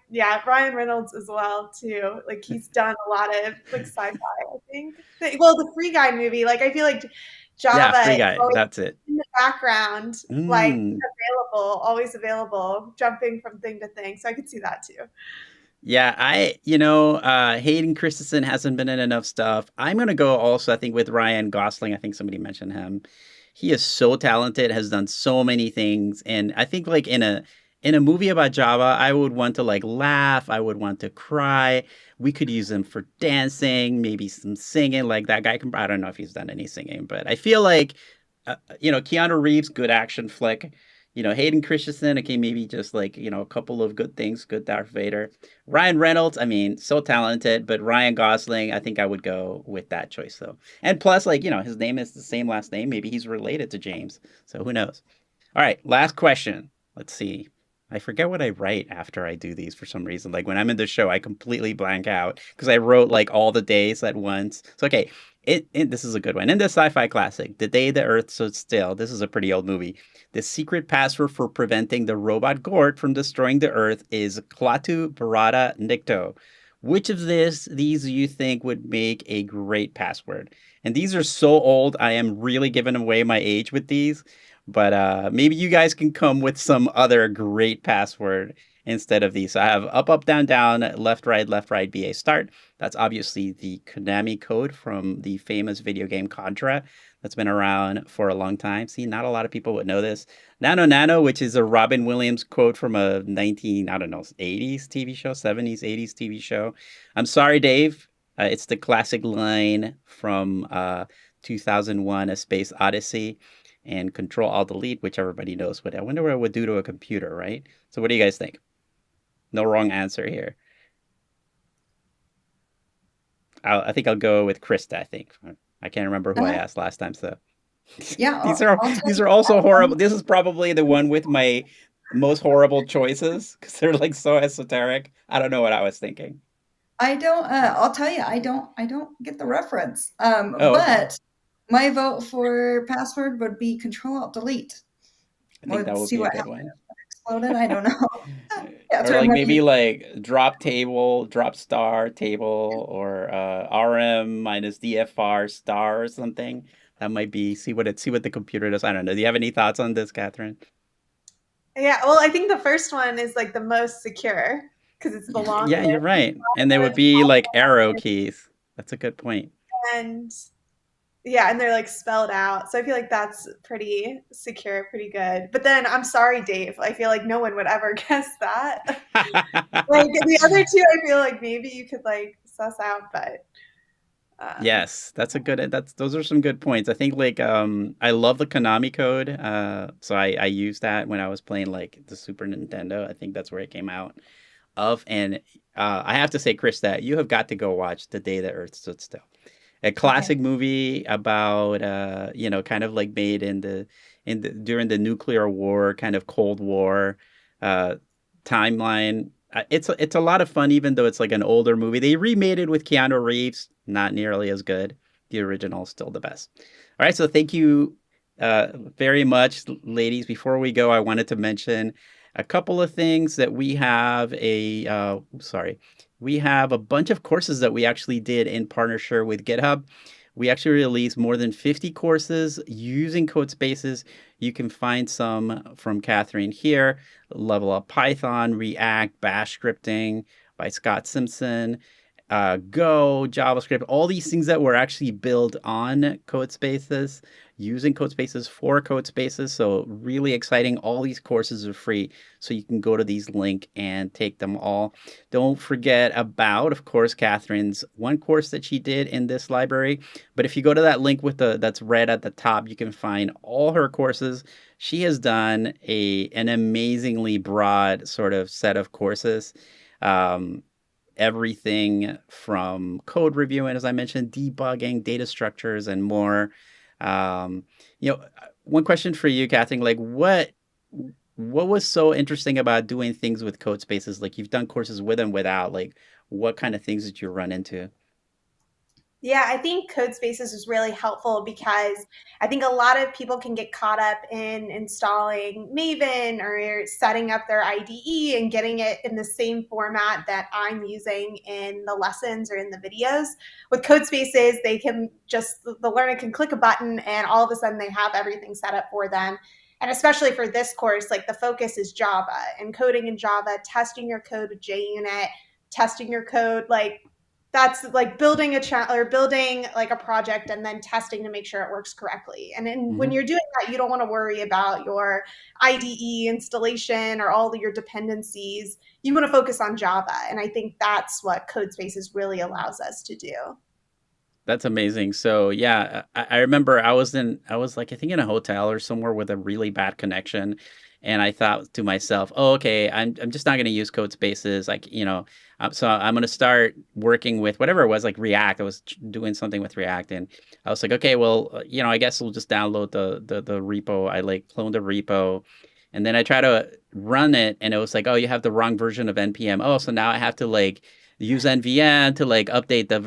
yeah, Ryan Reynolds as well too. Like he's done a lot of like sci-fi, I think. Well, the Free Guy movie, like I feel like Yeah, Java Free is Guy. always That's it. in the background, like Mm. available, always available, jumping from thing to thing. So I could see that too. Yeah, Hayden Christensen hasn't been in enough stuff. I'm gonna go also, I think, with Ryan Gosling. I think somebody mentioned him. He is so talented, has done so many things, and I think like in a movie about Java, I would want to like laugh, I would want to cry. We could use him for dancing, maybe some singing. Like that guy can. I don't know if he's done any singing, but I feel like Keanu Reeves, good action flick. Hayden Christensen, okay, maybe just like, a couple of good things, good Darth Vader. Ryan Reynolds, I mean, so talented, but Ryan Gosling, I think I would go with that choice though. And plus, like, his name is the same last name. Maybe he's related to James. So who knows? All right, last question. Let's see. I forget what I write after I do these for some reason. Like when I'm in the show, I completely blank out because I wrote like all the days at once. So okay, this is a good one. In the sci-fi classic, The Day the Earth Stood Still, this is a pretty old movie. The secret password for preventing the robot Gort from destroying the Earth is Klaatu Barada Nikto. Which of these do you think would make a great password? And these are so old, I am really giving away my age with these. But maybe you guys can come with some other great password instead of these. So I have up, down, down, left, right, BA, start. That's obviously the Konami code from the famous video game Contra that's been around for a long time. See, not a lot of people would know this. Nano Nano, which is a Robin Williams quote from a 80s TV show, 70s, 80s TV show. I'm sorry, Dave. It's the classic line from 2001, A Space Odyssey, and Control Alt Delete, which everybody knows what. I wonder what it would do to a computer, right? So, what do you guys think? No wrong answer here. I think I'll go with Krista. I think I can't remember who I Uh, asked last time. So yeah, these are I'll tell these you. are also horrible. This is probably the one with my most horrible choices because they're like so esoteric. I don't know what I was thinking. I don't. I'll tell you. I don't get the reference. Oh, okay. But my vote for password would be Control Alt Delete. I think We'll that would see be a what good happened. one. Exploded. I don't know. Yeah, Or throw like money. maybe like drop table, drop star table, or RM minus DFR star or something. That might be see what the computer does. I don't know. Do you have any thoughts on this, Catherine? Yeah, well, I think the first one is like the most secure because it's the Yeah, you're longest right. And they would be like arrow keys. That's a good point. and yeah, and they're like spelled out. So I feel like that's pretty secure, pretty good. But then I'm sorry, Dave. I feel like no one would ever guess that. Like the other two, I feel like maybe you could like suss out, but um, Yes, that's those are some good points. I think like I love the Konami code. So I used that when I was playing like the Super Nintendo. I think that's where it came out of. And I have to say, Chris, that you have got to go watch The Day the Earth Stood Still. A Okay. classic movie about kind of like made in the during the nuclear war, kind of Cold War uh timeline. It's a lot of fun, even though it's like an older movie. They remade it with Keanu Reeves, not nearly as good. The original is still the best. All right, so thank you very much, ladies. Before we go, I wanted to mention a couple of things that we have we have a bunch of courses that we actually did in partnership with GitHub. We actually released more than 50 courses using Codespaces. You can find some from Catherine here: Level Up Python, React, Bash Scripting by Scott Simpson, Go, JavaScript, all these things that were actually built on CodeSpaces, using CodeSpaces for CodeSpaces. So really exciting. All these courses are free, so you can go to these link and take them all. Don't forget about, of course, Catherine's one course that she did in this library. But if you go to that link with that's red at the top, you can find all her courses. She has done an amazingly broad sort of set of courses. Um, Everything from code reviewing, as I mentioned, debugging, data structures, and more. Um, One question for you, Catherine, like what was so interesting about doing things with code spaces? Like you've done courses with and without, like what kind of things did you run into? Yeah, I think Code Spaces is really helpful because I think a lot of people can get caught up in installing Maven or setting up their IDE and getting it in the same format that I'm using in the lessons or in the videos. With Code Spaces, the learner can click a button and all of a sudden they have everything set up for them. And especially for this course, like the focus is Java and coding in Java, testing your code with JUnit, testing your code, like that's like building or building like a project and then testing to make sure it works correctly. And when Hmm. you're doing that, you don't want to worry about your IDE installation or all of your dependencies. You want to focus on Java. And I think that's what Codespaces really allows us to do. That's amazing. So yeah, I remember I was like I think in a hotel or somewhere with a really bad connection, and I thought to myself, oh, okay, I'm just not going to use code spaces, like so I'm going to start working with whatever it was, like React. I was doing something with React, and I was like, okay, well, I guess we'll just download the repo. I like cloned the repo, and then I try to run it, and it was like, oh, you have the wrong version of npm. Oh, so now I have to like use NVM to like update the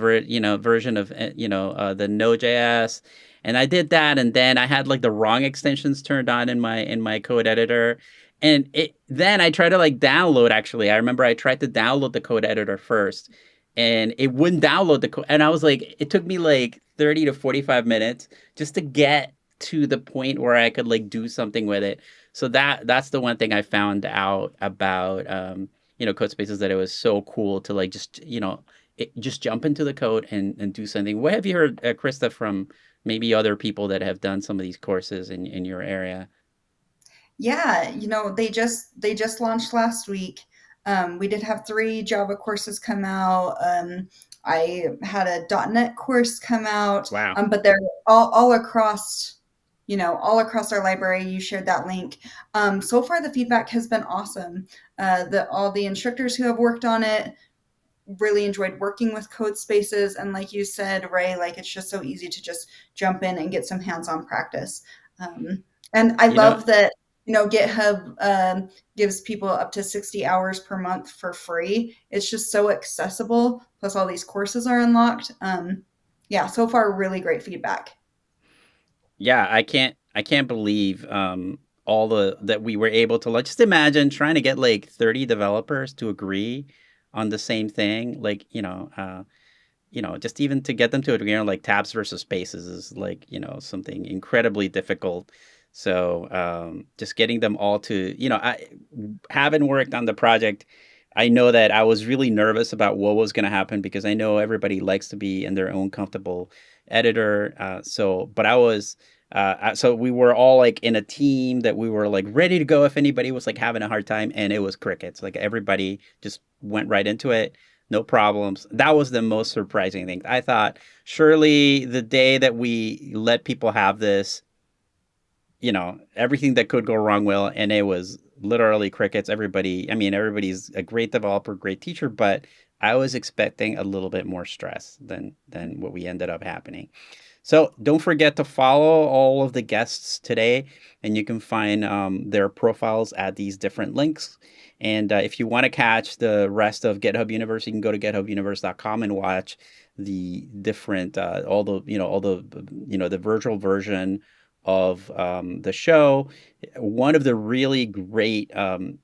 version of the Node.js, and I did that, and then I had like the wrong extensions turned on in my code editor, and then I tried to like download. Actually, I remember I tried to download the code editor first, and it wouldn't download the code, and I was like, it took me like 30 to 45 minutes just to get to the point where I could like do something with it. So that's the one thing I found out about code spaces, that it was so cool to like just jump into the code and do something. What have you heard, Krista, from maybe other people that have done some of these courses in your area? Yeah, they just launched last week. We did have 3 Java courses come out. I had a .NET course come out, Wow. but they're all across, all across our library. You shared that link. So far, the feedback has been awesome. All the instructors who have worked on it really enjoyed working with code spaces, and like you said, Ray, like it's just so easy to just jump in and get some hands-on practice. And I You know, love that GitHub gives people up to 60 hours per month for free. It's just so accessible. Plus, all these courses are unlocked. Yeah, so far, really great feedback. yeah, I can't believe all the that we were able to, like, just imagine trying to get like 30 developers to agree on the same thing, like just even to get them to agree on like tabs versus spaces is like something incredibly difficult. So just getting them all to, I haven't worked on the project. I know that I was really nervous about what was going to happen because I know everybody likes to be in their own comfortable editor. But I was, so we were all like in a team that we were like ready to go if anybody was like having a hard time, and it was crickets. Like everybody just went right into it. No problems. That was the most surprising thing. I thought surely the day that we let people have this, everything that could go wrong will, and it was literally crickets. Everybody's a great developer, great teacher, but I was expecting a little bit more stress than what we ended up happening. So don't forget to follow all of the guests today, and you can find their profiles at these different links. And if you want to catch the rest of GitHub Universe, you can go to githubuniverse.com and watch the different the virtual version of the show. One of the really great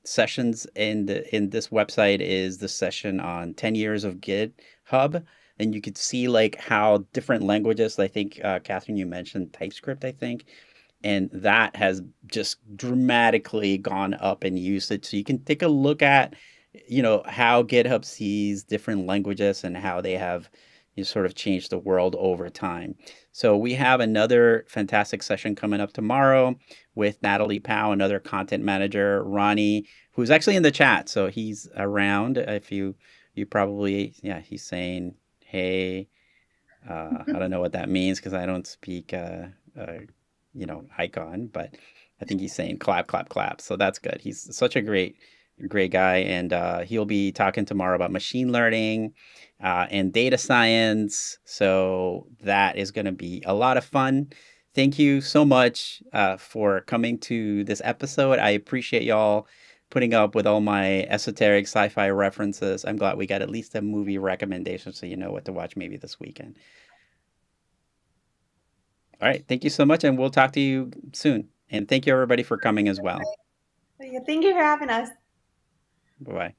sessions in this website is the session on 10 years of GitHub, and you could see like how different languages. I think Catherine, you mentioned TypeScript, I think, and that has just dramatically gone up in usage. So you can take a look at how GitHub sees different languages and how they have sort of changed the world over time. So we have another fantastic session coming up tomorrow with Natalie Powell, another content manager, Ronnie, who's actually in the chat. So he's around. If you probably, yeah, he's saying, hey, I don't know what that means because I don't speak, icon, but I think he's saying clap, clap, clap. So that's good. He's such a great guy, and he'll be talking tomorrow about machine learning and data science. So that is going to be a lot of fun. Thank you so much for coming to this episode. I appreciate y'all putting up with all my esoteric sci-fi references. I'm glad we got at least a movie recommendation so you know what to watch maybe this weekend. All right. Thank you so much, and we'll talk to you soon. And thank you, everybody, for coming as well. Yeah, thank you for having us. Bye bye.